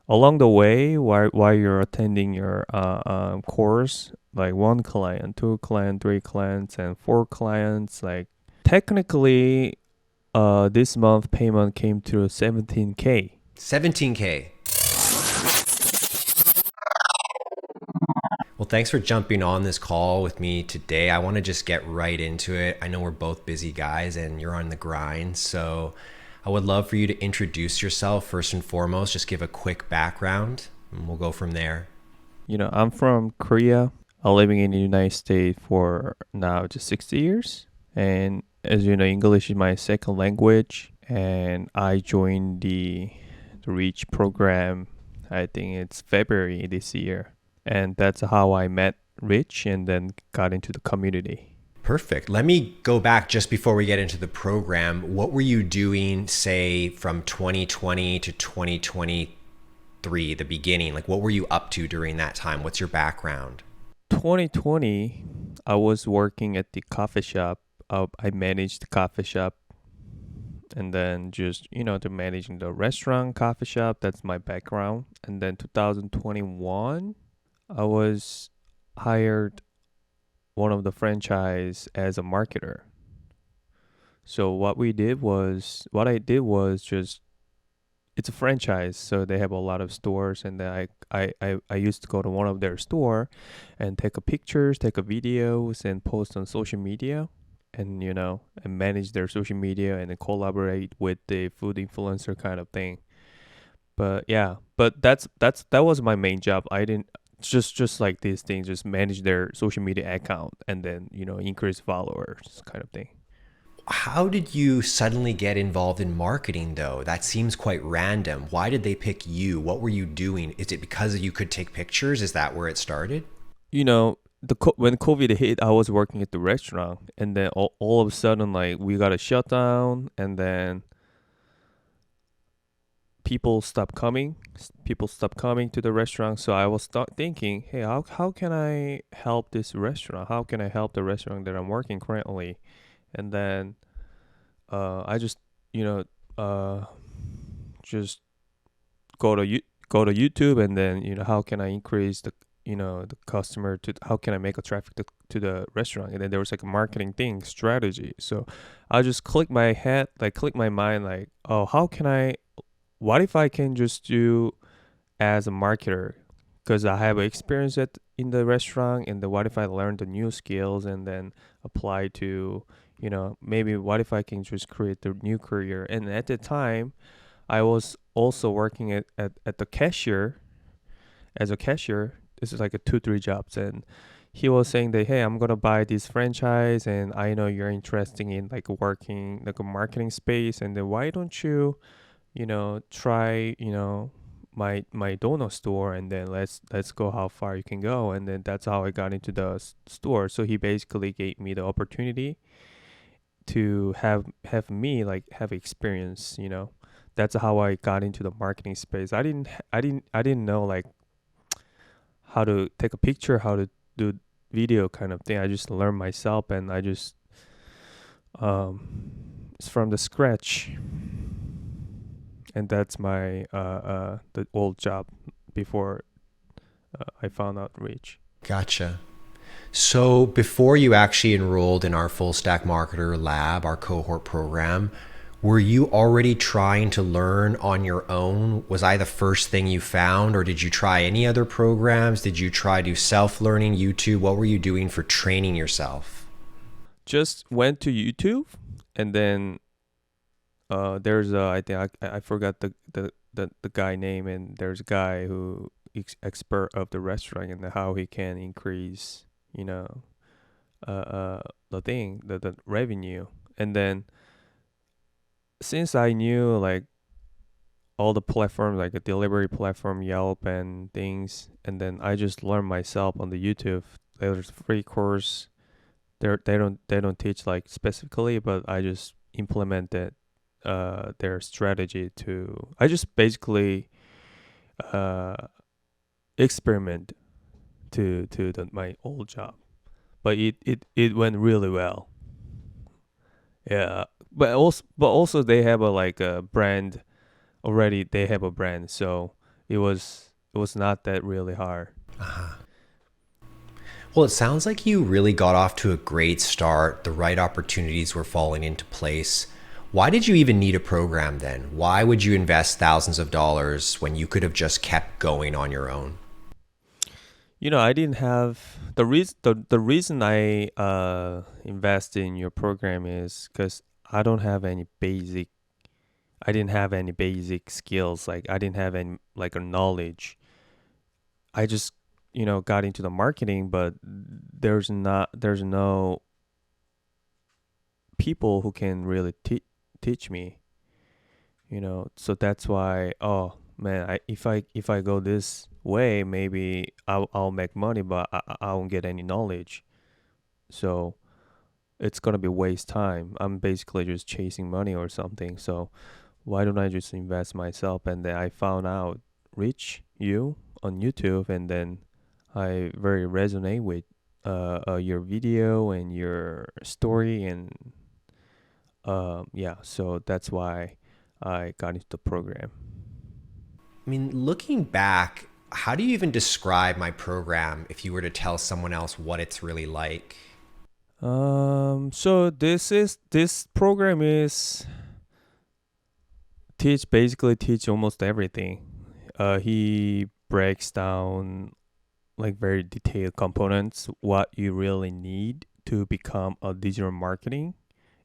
along the way while you're attending your course, like one client, two client, three clients, and four clients, like technically, this month payment came to 17K. 17K. Well, thanks for jumping on this call with me today. I want to just get right into it. I know we're both busy guys and you're on the grind. So I would love for you to introduce yourself first and foremost. Just give a quick background and we'll go from there. I'm from Korea. I'm living in the United States for now just 60 years. And as you know, English is my second language. And I joined the Reach program, I think it's February this year. And that's how I met Rich and then got into the community. Perfect. Let me go back just before we get into the program. What were you doing, say, from 2020 to 2023, the beginning? Like, what were you up to during that time? What's your background? 2020, I was working at the coffee shop. I managed the coffee shop and then just, to managing the restaurant, coffee shop. That's my background. And then 2021, I was hired one of the franchise as a marketer. So what I did was just it's a franchise, so they have a lot of stores, and then I used to go to one of their store, and take a pictures, take a videos, and post on social media, and and manage their social media, and then collaborate with the food influencer kind of thing. But yeah, but that was my main job. I didn't just like these things, just manage their social media account, and then increase followers kind of thing. How did you suddenly get involved in marketing though? That seems quite random. Why did they pick you? What were you doing? Is it because you could take pictures? Is that where it started? When COVID hit, I was working at the restaurant, and then all of a sudden, like, we got a shutdown, and then people stopped coming to the restaurant. So I was start thinking, hey, how can I help this restaurant? How can I help the restaurant that I'm working currently? And then I just you know uh just go to YouTube, and then how can I increase the customer to how can I make a traffic to the restaurant? And then there was like a marketing thing strategy. So I just click my mind, like, oh, how can I what if I can just do as a marketer, because I have experience in the restaurant, and then what if I learn the new skills and then apply to maybe what if I can just create the new career. And at the time I was also working at the cashier as a cashier. This is like a 2 3 jobs, and he was saying that, hey, I'm gonna buy this franchise, and I know you're interested in like working like a marketing space, and then why don't you try my donut store, and then let's go how far you can go. And then that's how I got into the store. So he basically gave me the opportunity to have me like have experience. That's how I got into the marketing space. I didn't know like how to take a picture, how to do video kind of thing. I just learned myself, and I just it's from the scratch. And that's my the old job before I found out Reach. Gotcha. So before you actually enrolled in our full stack marketer lab, our cohort program, were you already trying to learn on your own? Was I the first thing you found, or did you try any other programs? Did you try to self-learning YouTube? What were you doing for training yourself? Just went to YouTube, and then there's I think I forgot the guy name, and there's a guy who expert of the restaurant and how he can increase you know the revenue. And then since I knew like all the platforms, like a delivery platform, Yelp and things, and then I just learned myself on the YouTube. There's free course. They don't teach like specifically, but I just implemented their strategy to. I just basically uh experiment my old job, but it went really well. Yeah, but also they have a like a brand already. They have a brand, so it was not that really hard. Well, it sounds like you really got off to a great start. The right opportunities were falling into place. Why did you even need a program then? Why would you invest thousands of dollars when you could have just kept going on your own? I didn't have the reason I invest in your program is because I don't have any basic I didn't have any basic skills. Like I didn't have any like a knowledge. I just got into the marketing, but there's no people who can really teach me. So that's why, oh man, if I go this way, maybe I'll make money, but I won't get any knowledge. So it's gonna be waste time. I'm basically just chasing money or something. So why don't I just invest myself? And then I found out Rich you on YouTube, and then I very resonate with your video and your story, and yeah, so that's why I got into the program. I mean, looking back, how do you even describe my program if you were to tell someone else what it's really like? So this program is teach almost everything. He breaks down like very detailed components what you really need to become a digital marketing.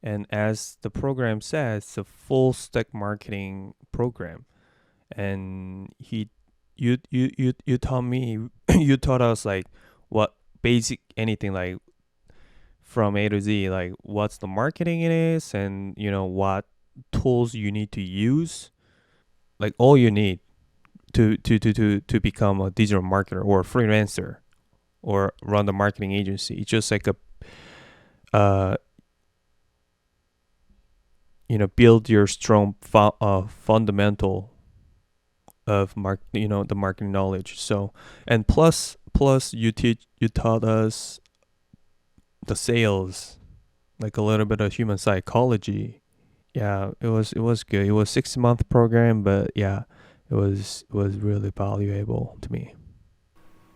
And as the program says, it's a full stack marketing program. And you taught me you taught us like what basic anything like from A to Z, like what's the marketing it is, and what tools you need to use, like all you need to become a digital marketer or a freelancer or run the marketing agency. It's just like a uh build your strong fundamental of the marketing knowledge. So and plus you taught us the sales, like a little bit of human psychology. Yeah, it was good. It was 6 month program, but yeah, it was really valuable to me.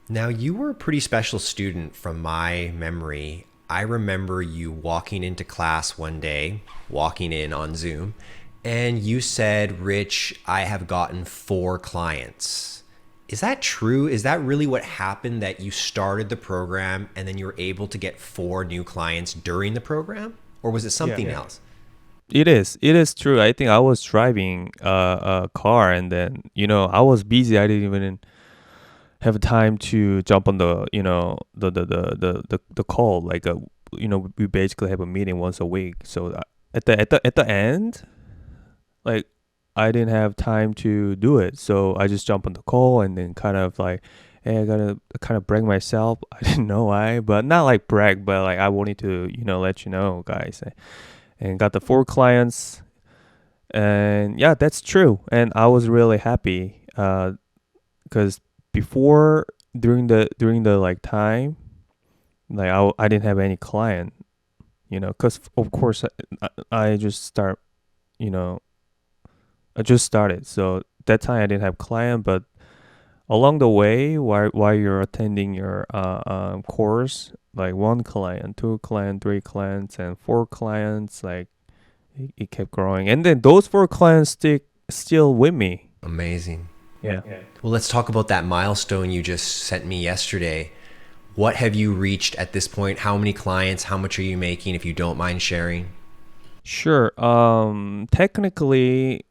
Now, you were a pretty special student from my memory. I remember you walking into class one day, walking in on Zoom, and you said, Rich, I have gotten 4 clients. Is that true? Is that really what happened, that you started the program and then you were able to get 4 new clients during the program? Or was it Yeah, something else? it is true. I think I was driving a car, and then I was busy. I didn't even have time to jump on the call. Like we basically have a meeting once a week. So at the end, like I didn't have time to do it. So I just jump on the call, and then kind of like, hey, I gotta kind of brag myself. I didn't know why, but not like brag, but like I wanted to let you know, guys, and got the 4 clients. And yeah, that's true. And I was really happy because before during the like time, like I didn't have any client, because of course I just you know I just started. So that time I didn't have client, but along the way, while you're attending your course, like 1 client, 2 client, 3 clients, and 4 clients, like it kept growing, and then those 4 clients still with me. Amazing. Yeah. Well, let's talk about that milestone you just sent me yesterday. What have you reached at this point? How many clients? How much are you making, if you don't mind sharing? Sure. Technically,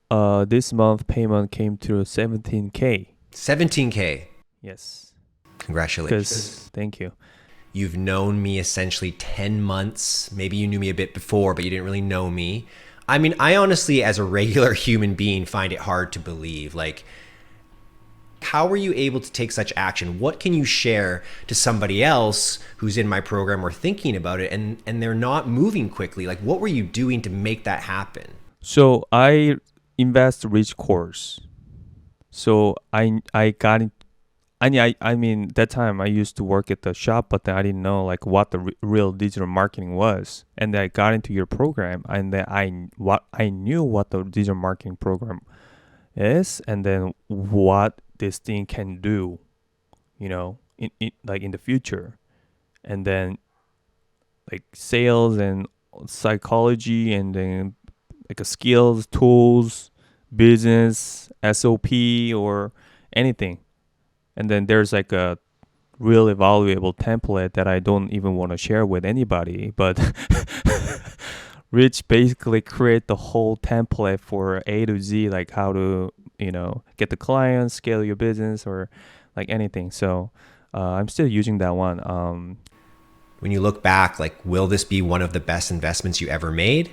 this month payment came to 17K. 17K. Yes. Congratulations. Because thank you. You've known me essentially 10 months. Maybe you knew me a bit before, but you didn't really know me. I mean, I honestly, as a regular human being, find it hard to believe. Like, how were you able to take such action? What can you share to somebody else who's in my program or thinking about it, and they're not moving quickly? Like, what were you doing to make that happen? So I invest rich course. So I got it. I mean that time I used to work at the shop, but then I didn't know like what the real digital marketing was. And then I got into your program, and then I knew what the digital marketing program is, and then what this thing can do, like in the future. And then like sales and psychology, and then like a skills, tools, business, SOP, or anything. And then there's like a really valuable template that I don't even want to share with anybody, but Rich basically create the whole template for A to Z, like how to, get the clients, scale your business, or like anything. So I'm still using that one. When you look back, like, will this be one of the best investments you ever made?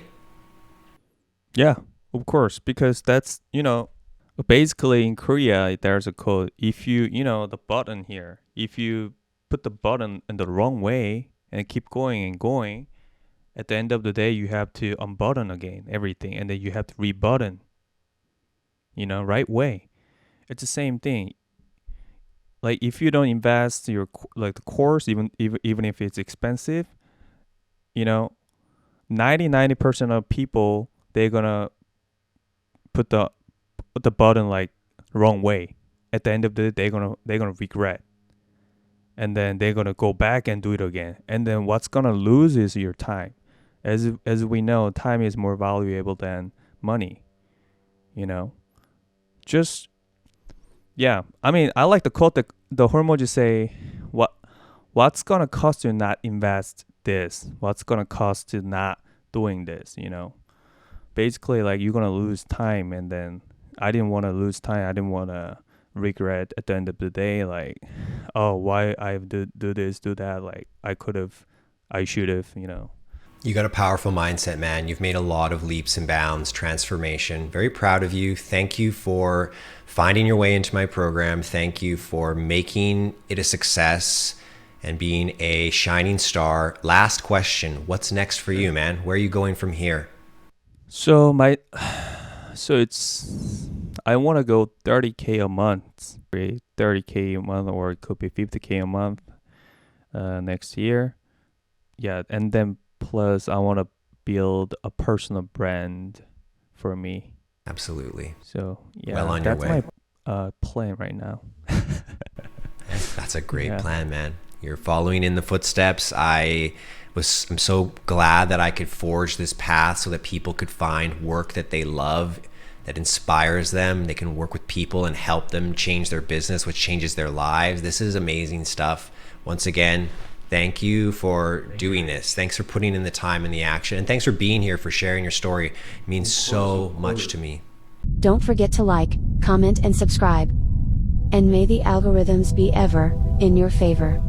Yeah, of course, because that's, basically in Korea, there's a code. If the button here, if you put the button in the wrong way and keep going and going, at the end of the day, you have to unbutton again everything, and then you have to rebutton, right way. It's the same thing. Like if you don't invest your like the course, even if it's expensive, you know, 90% of people, they're gonna put the button like wrong way. At the end of the day, they're gonna regret, and then they're gonna go back and do it again. And then what's gonna lose is your time. As we know, time is more valuable than money. You know, just yeah. I mean, I like the quote that the hormoji say, "What what's gonna cost you not invest this? What's gonna cost you not doing this?" Basically like you're gonna lose time, and then I didn't want to lose time. I didn't want to regret at the end of the day, like, oh, why I do this, do that. Like I should have. You got a powerful mindset, man. You've made a lot of leaps and bounds, transformation. Very proud of you. Thank you for finding your way into my program. Thank you for making it a success and being a shining star. Last question. What's next for you, man? Where are you going from here? So my, so it's I want to go 30K a month, 30K a month, or it could be 50K a month next year. Yeah, and then plus I want to build a personal brand for me. Absolutely. So Well yeah, on your that's way. my plan right now. That's a great Yeah. plan, man. You're following in the footsteps. I'm so glad that I could forge this path so that people could find work that they love, that inspires them. They can work with people and help them change their business, which changes their lives. This is amazing stuff. Once again, thank you for doing this. Thanks for putting in the time and the action. And thanks for being here, for sharing your story. It means so much to me. Don't forget to like, comment, and subscribe. And may the algorithms be ever in your favor.